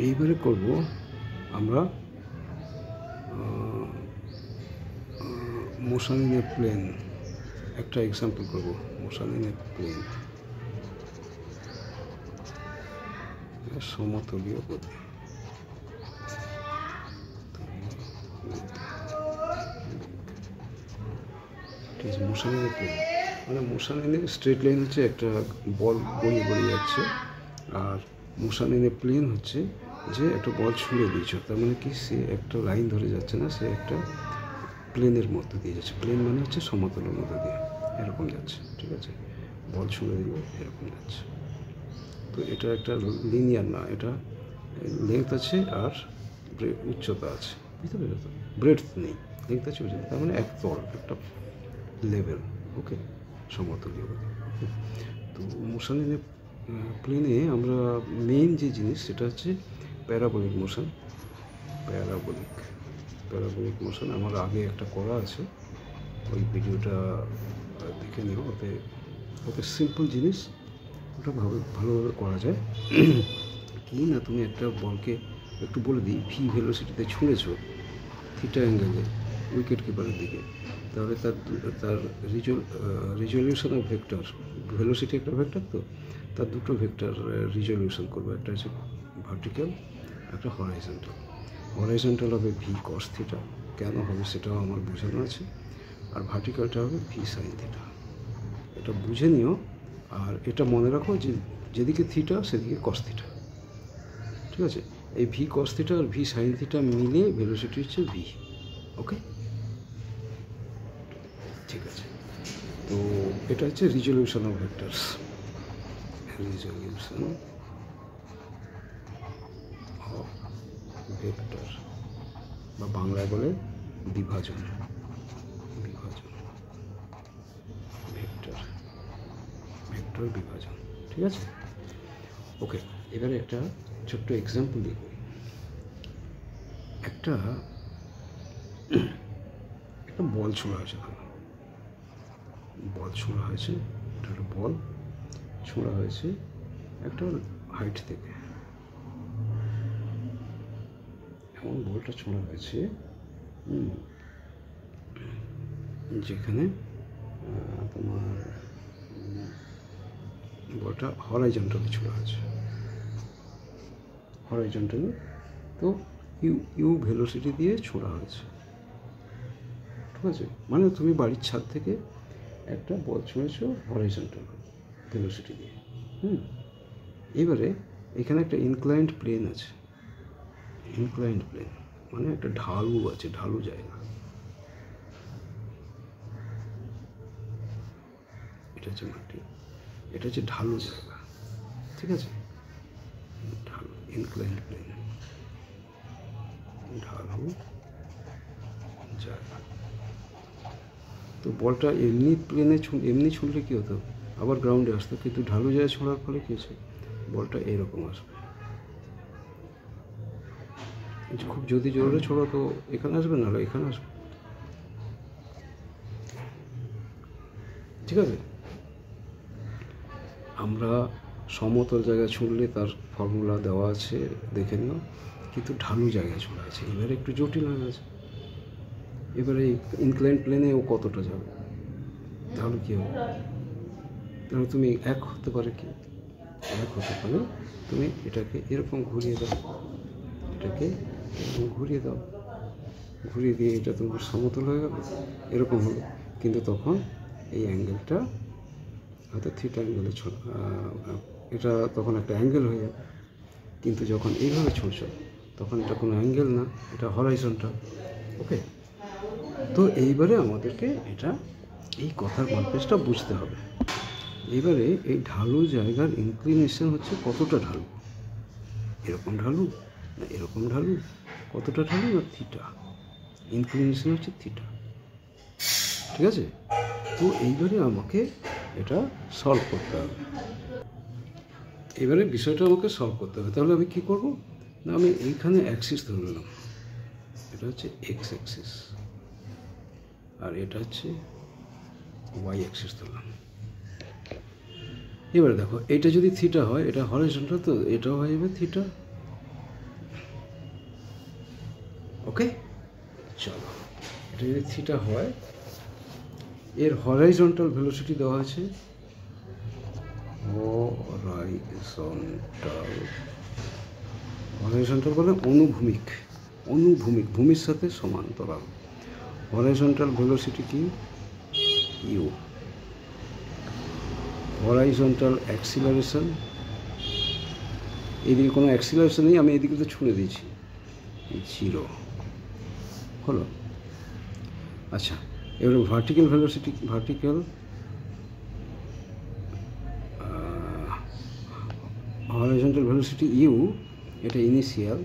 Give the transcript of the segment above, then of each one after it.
এইবারে করব আমরা মোশন ইন এ প্লেন, একটা এক্সাম্পল করব। মোশন ইন এ প্লেন, সমতলীয় গতি। ঠিক আছে, মোশন ইন এ প্লেন মানে motion in a straight line হচ্ছে একটা বল গড়িয়ে গড়িয়ে যাচ্ছে, আর মোশন ইন এ প্লেন হচ্ছে যে একটা বল ছুঁড়ে দিয়েছ, তার মানে কি সে একটা লাইন ধরে যাচ্ছে না, সে একটা প্লেনের মধ্যে দিয়ে যাচ্ছে। প্লেন মানে হচ্ছে সমতলের মধ্যে দিয়ে এরকম যাচ্ছে। ঠিক আছে, বল ছুঁড়ে দিল এরকম যাচ্ছে। তো এটা একটা লিনিয়ার না, এটা লেংথ আছে আর উচ্চতা আছে, বুঝতে পেরেছো তো? ব্রেডথ নেই, লেংথ আছে উচ্চতা, তার মানে এক তল, একটা লেভেল। ওকে, সমতলীয় গতি। তো মোশন ইন এ প্লেনে আমরা মেইন যে জিনিস সেটা হচ্ছে প্যারাবোলিক মোশন। প্যারাবোলিক মোশন আমার আগে একটা করা আছে, ওই ভিডিওটা দেখে নিও। ওতে সিম্পল জিনিস, ওটা ভালোভাবে করা যায়। কি না, তুমি একটা বলকে একটু বলে দিই ভি ভেলোসিটিতে ছুঁড়েছো থিটা অ্যাঙ্গেলে উইকেট কিপারের দিকে, তাহলে তার রিজলিউশন অফ ভেক্টর, ভেলোসিটি একটা ভেক্টর, তো তার দুটো ভেক্টর রিজলিউশন করবো, একটা হচ্ছে ভার্টিক্যাল, একটা হরাইজন্টাল হবে ভি কস থিটা, কেন হবে সেটাও আমার বোঝানো আছে, আর ভার্টিক্যালটা হবে ভি সাইন থিটা। এটা বুঝে নিও, আর এটা মনে রাখো যে যেদিকে থিটা সেদিকে কস থিটা। ঠিক আছে, এই ভি কস থিটা আর ভি সাইন থিটা মিলে ভেলোসিটি হচ্ছে ভি। ওকে, ঠিক আছে। তো এটা হচ্ছে resolution of vectors, resolution of vector, বা বাংলায় বলে বিভাজন, ভেক্টর বিভাজন। ঠিক আছে, ওকে। এবারে একটা ছোট্ট এক্সাম্পল দিই। একটা বল ছোঁড়া হয়েছে, এটা একটা বল ছোঁড়া হয়েছে একটা হাইট থেকে, এমন বলটা ছোঁড়া হয়েছে যেখানে তোমার বলটা হরাইজন্টালি ছোঁড়া হয়েছে, হরাইজন্টালি। তো ইউ ভেলোসিটি দিয়ে ছোঁড়া হয়েছে। ঠিক আছে, মানে তুমি বাড়ির ছাদ থেকে একটা বল ছুঁড়েছো হরাইজন্টাল ভেলোসিটি দিয়ে। এবারে এখানে একটা ইনক্লাইন্ড প্লেন আছে, ইনক্লাইন্ড প্লেন মানে একটা ঢালু আছে, ঢালু জায়গা। এটা হচ্ছে মাটি, এটা হচ্ছে ঢালু জায়গা। ঠিক আছে, ঢালু ইনক্লাইন্ড প্লেন, ঢালু জায়গা। তো বলটা এমনি প্লেনে এমনি ছুঁড়লে কী হতো, আবার গ্রাউন্ডে আসতো, কিন্তু ঢালু জায়গায় ছোঁড়ার ফলে কী হচ্ছে, বলটা এরকম আসবে। খুব যদি জোরে ছোড়ো তো এখানে আসবে, না এখানে আসবে। ঠিক আছে, আমরা সমতল জায়গায় ছুঁড়লে তার ফর্মুলা দেওয়া আছে, দেখে নিও, কিন্তু ঢালু জায়গায় ছোঁড়া আছে, এবারে একটু জটিল হয়ে গেছে। এবারে ইনক্লাইন্ড প্লেনে ও কতটা যাবে, তাহলে কী হবে, তাহলে তুমি এক হতে পারে তুমি এটাকে এরকম ঘুরিয়ে দাও, ঘুরিয়ে দিয়ে এটা তোমার সমতল হয়ে গেল, এরকম হলো। কিন্তু তখন এই অ্যাঙ্গেলটা হয়তো থিটা অ্যাঙ্গেলে এটা তখন একটা অ্যাঙ্গেল হয়ে যাবে। কিন্তু যখন এইভাবে ছুঁড়ছ তখন এটা কোনো অ্যাঙ্গেল না, এটা হরাইজন্টাল। ওকে, তো এইবারে আমাদেরকে এই কথার কনটেক্সটটা বুঝতে হবে। এবারে এই ঢালু জায়গার ইনক্লিনেশন হচ্ছে কতটা ঢালু, এরকম ঢালু না এরকম ঢালু, কতটা ঢালু না থিটা, ইনক্লিনেশন হচ্ছে থিটা। ঠিক আছে, তো এইবারে আমাকে এটা সলভ করতে হবে। এবারে বিষয়টা আমাকে সলভ করতে হবে। তাহলে আমি কী করব না, আমি এইখানে অ্যাক্সিস ধরে নিলাম, এটা হচ্ছে এক্স অ্যাক্সিস, আর এটা হচ্ছে ওয়াই অ্যাক্সিস ধরলাম। এবারে দেখো, এটা যদি থিটা হয়, এটা হরাইজন্টাল, তো এটাও হয়ে যাবে থিটা, ওকে, চলো এটা যদি থিটা হয়, এর হরাইজন্টাল ভেলোসিটি দেওয়া আছে, হরাইজন্টাল বলে অনুভূমিক, ভূমির সাথে সমান্তরাল। হরাইজন্টাল ভেলোসিটি কি? ইউ। হরাইজন্টাল অ্যাক্সিলারেশন, এদিকে কোনো অ্যাক্সিলারেশন নেই, আমি এদিকে তো ছুঁড়ে দিয়েছি, 0 হলো। আচ্ছা, এবারে vertical velocity, horizontal velocity u, এটা ইনিশিয়াল,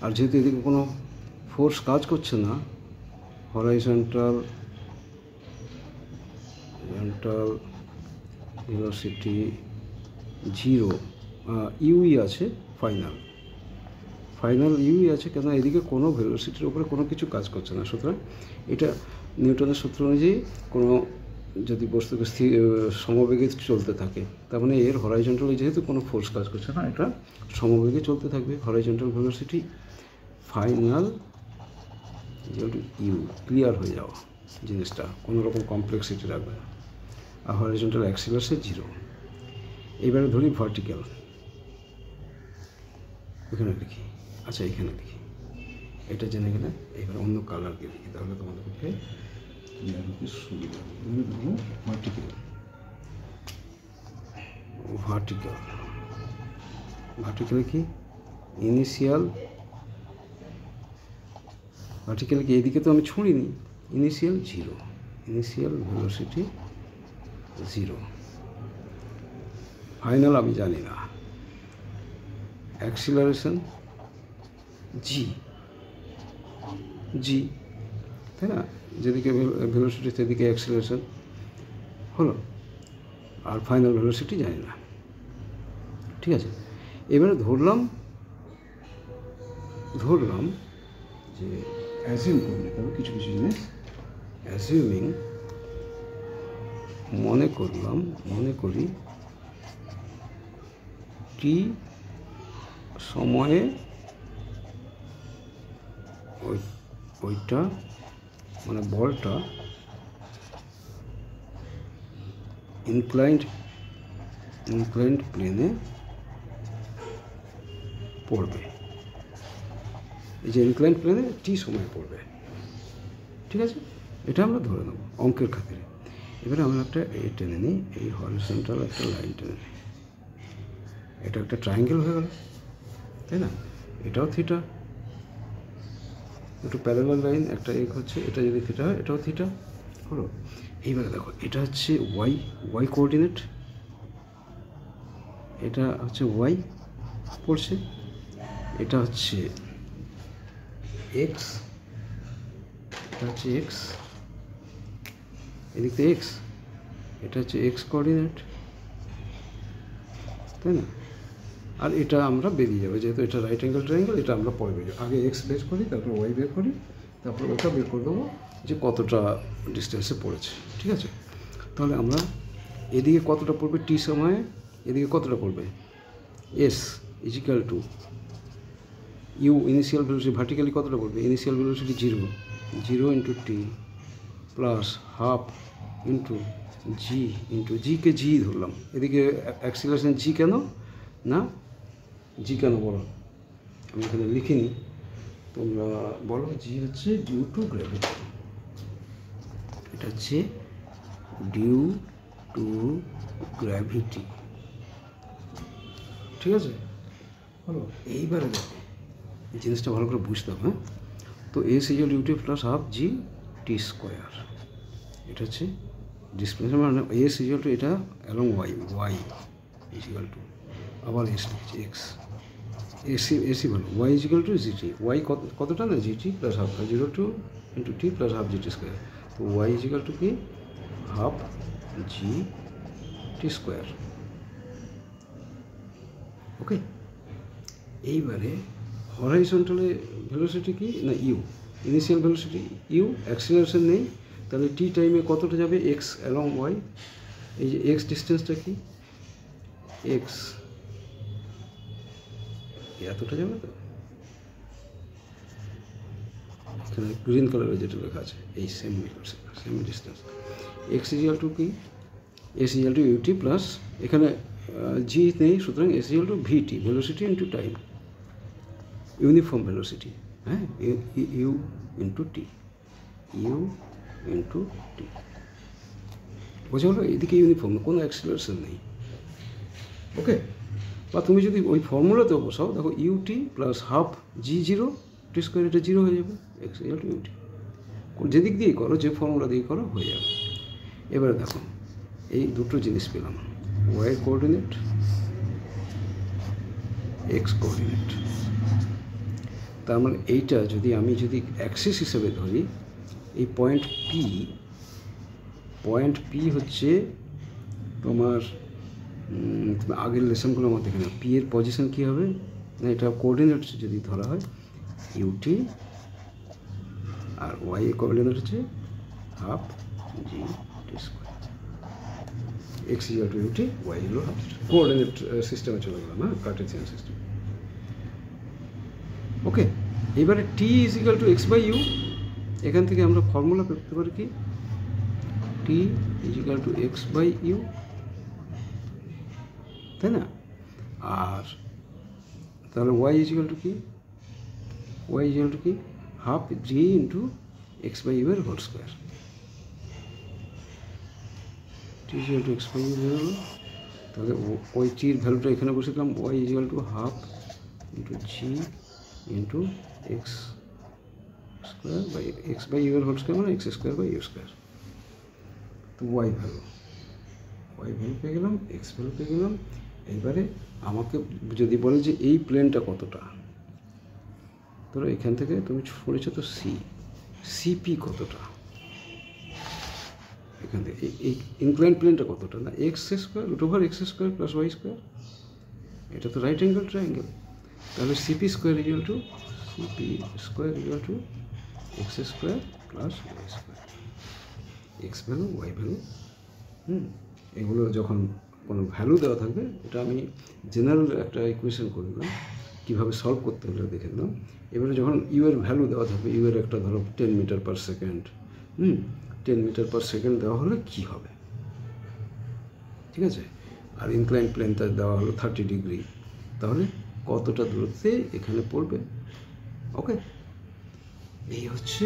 আর যেহেতু এদিকে কোনো ফোর্স কাজ করছে না, হরাইজন্টাল ভেলোসিটি 0, ইউই আছে, ফাইনাল ইউই আছে, কেন এদিকে কোনো ভেলোসিটির উপরে কোনো কিছু কাজ করছে না। সুতরাং এটা নিউটনের সূত্র অনুযায়ী কোনো যদি বস্তুকে সমবেগে চলতে থাকে, তার মানে এর হরাইজন্টালে যেহেতু কোনো ফোর্স কাজ করছে না, এটা সমবেগে চলতে থাকবে। Horizontal velocity final u, clear হয়ে যাওয়া জিনিসটা, কোনো রকম কমপ্লেক্সিটি রাখবে না। আর হরাইজন্টাল অ্যাক্সিলারেশন 0। এবারে ধরি ভার্টিক্যাল, এখানে লিখি, আচ্ছা এখানে লিখি, এটা জেনে গেলে এবার অন্য কালার দিয়ে লিখি, তাহলে তোমাদের পক্ষে ক্লিয়ার হতে সুবিধা হবে। ভার্টিক্যাল কি? ইনিশিয়াল, ভার্টিক্যাল কি? এদিকে তো আমি ছুঁড়িনি, ইনিশিয়াল 0, ইনিশিয়াল ভেলোসিটি 0, ফাইনাল আমি জানি না। অ্যাক্সিলারেশন জি, তাই না? যেদিকে ভেলোসিটি সেদিকে অ্যাক্সিলারেশন হলো, আর ফাইনাল ভেলোসিটি জানি না। ঠিক আছে, এবারে ধরলাম যে অ্যাজিউম করলে, তবে কিছু জিনিস অ্যাজিউমিং, মনে করি টি সময়ে ওইটা মানে বলটা ইনক্লাইন্ড প্লেনে পড়বে। এই যে ইনক্লাইন্ড প্লেনে টি সময় পড়বে, ঠিক আছে? এটা আমরা ধরে নেব অঙ্কের খাতিরে। এবারে আমরা একটা টেনে নিই, এই হরিজন্টাল একটা লাইন টেনে নিই, এটা একটা ট্রায়াঙ্গেল হয়ে গেল, তাই না? এটাও থিটা, একটু প্যারালাল লাইন, একটা হচ্ছে, এটা যদি থিটা হয় এটাও থিটা হলো। এইবারে দেখো, এটা হচ্ছে ওয়াই কোঅর্ডিনেট, এটা হচ্ছে ওয়াই পড়ছে, এটা হচ্ছে এক্স, এটা হচ্ছে এক্স, এদিক থেকে এক্স, এটা হচ্ছে এক্স কোঅর্ডিনেট, তাই না? আর এটা আমরা বেরিয়ে যাবে, যেহেতু এটা রাইট অ্যাঙ্গেল ট্রায়াঙ্গেল, এটা আমরা পরে বেরিয়ে, আগে এক্স বের করি, তারপর ওয়াই বের করি, তারপর ওটা বের করে দেবো যে কতটা ডিস্টেন্সে পড়েছে, ঠিক আছে? তাহলে আমরা এদিকে কতটা পড়বে টি সময়ে, এদিকে কতটা পড়বে s is equal to u, initial velocity vertically কতটা পড়বে, ইনিশিয়াল ভেলোসিটি 0 ইন্টু টি প্লাস হাফ ইন্টু জিকে জি ধরলাম, এদিকে অ্যাক্সিলারেশন জি কেন না, জি কেন বলো, আমি এখানে লিখিনি, তোমরা বলো। জি হচ্ছে ডিউ টু গ্র্যাভিটি, এটা হচ্ছে ডিউ টু গ্র্যাভিটি, ঠিক আছে? বলো, এইবারে দেখো জিনিসটা ভালো করে বুঝতে হবে, হ্যাঁ? তো S is U T plus half G T square, এটা হচ্ছে ডিসপ্লেসমেন্ট, মানে এস ইজ টু এটা অ্যালং ওয়াই ইজিক্যাল টু, আবার এস লিখছি এক্স, এসি বলো Y is equal to G T, Y কতটা না G T plus half, 0 to into T plus half G T square, তো ওয়াই ইজিক্যাল টু কি half G T square, okay? এইবারে হরাইজন্টালে ভেলোসিটি কি না U, initial velocity U, acceleration নেই, তাহলে টি টাইমে কতটা যাবে এক্স অ্যালং ওয়াই, এই যে এক্স ডিস্টেন্সটা কি এক্স, এতটা যাবে তো, এখানে গ্রিন কালারে যেটা লেখা আছে এই same distance. X is equal to কি, S is equal to U T plus, এখানে জি নেই, সুতরাং S is equal to V T, velocity into time, uniform velocity, হ্যাঁ, U into T, U into T. বোঝা হলো? এদিকে ইউনিফর্ম, কোনো অ্যাক্সিলারেশন নেই। ওকে, বা তুমি যদি ওই ফর্মুলাতেও বসাও, দেখো ইউটি প্লাস হাফ জি জিরো টি স্কোয়ার, এটা জিরো হয়ে যাবে, এক্স ইকুয়াল টু ইউটি। যেদিক দিয়েই করো, যে ফর্মুলা দিয়ে করো, হয়ে যাবে। এবারে দেখো এই দুটো জিনিস পেলাম, ওয়াই কোঅর্ডিনেট, এক্স কোঅর্ডিনেট। তার মানে এইটা যদি আমি অ্যাক্সিস হিসেবে ধরি, এই পয়েন্ট পি হচ্ছে তোমার, আগের লেসনগুলো আমার দেখে না, পি এর পজিশন কী হবে না, এটা কোঅর্ডিনেট যদি ধরা হয় ইউটি, আর ওয়াই এর কোঅর্ডিনেট হচ্ছে half G T square, X equal to U T, Y হলো হাফ। কোঅর্ডিনেট সিস্টেমে চলে গেলাম, হ্যাঁ, কার্টেসিয়ান সিস্টেম। ওকে, এবারে T is equal to x by U, এখান থেকে আমরা ফর্মুলা পেতে পারি কি, T is equal to x by U, তাই না? আর তাহলে ওয়াই ইজ ইকুয়াল টু কি, ওয়াই ইজ ইকুয়াল টু কি, half G into X by u এর whole square. T is equal to x by u বেরোলো, তাহলে ওই টির ভ্যালুটা এখানে বসে দিলাম, y is equal to half into g into x square by x by u এর হোল স্কোয়ার, মানে x square by u square. তো ওয়াই ভ্যালু পেয়ে গেলাম, এক্স ভ্যালু পেয়ে গেলাম। এইবারে আমাকে যদি বলে যে এই প্লেনটা কতটা, ধরো এখান থেকে তুমি পড়েছো তো সিপি কতটা, এখান থেকে এই ইনক্লাইন প্লেনটা কতটা, না x square root over x square plus y square, এটা তো রাইট অ্যাঙ্গেল ট্রায়াঙ্গেল। তাহলে CP square equal to x square plus y square, x value y value. এগুলো যখন কোনো ভ্যালু দেওয়া থাকবে, এটা আমি জেনারেল একটা ইকুয়েশন করে দিলাম, কীভাবে সলভ করতে হলে দেখে দিলাম। এবারে যখন ইউ এর ভ্যালু দেওয়া থাকবে, ইউ এর একটা ধরো 10 metre per second, 10 metre per second দেওয়া হলে কী হবে, ঠিক আছে? আর ইনক্লাইন প্লেনটা দেওয়া হলো 30 ডিগ্রি, তাহলে কতটা দূরত্বে এখানে পড়বে। ওকে, এই হচ্ছে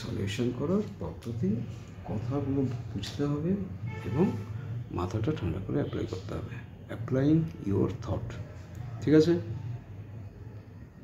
সলিউশন করার পদ্ধতি। কথাগুলো বুঝতে হবে এবং মাথাটা ঠান্ডা করে অ্যাপ্লাই করতে হবে, অ্যাপ্লাইং ইউর থট, ঠিক আছে?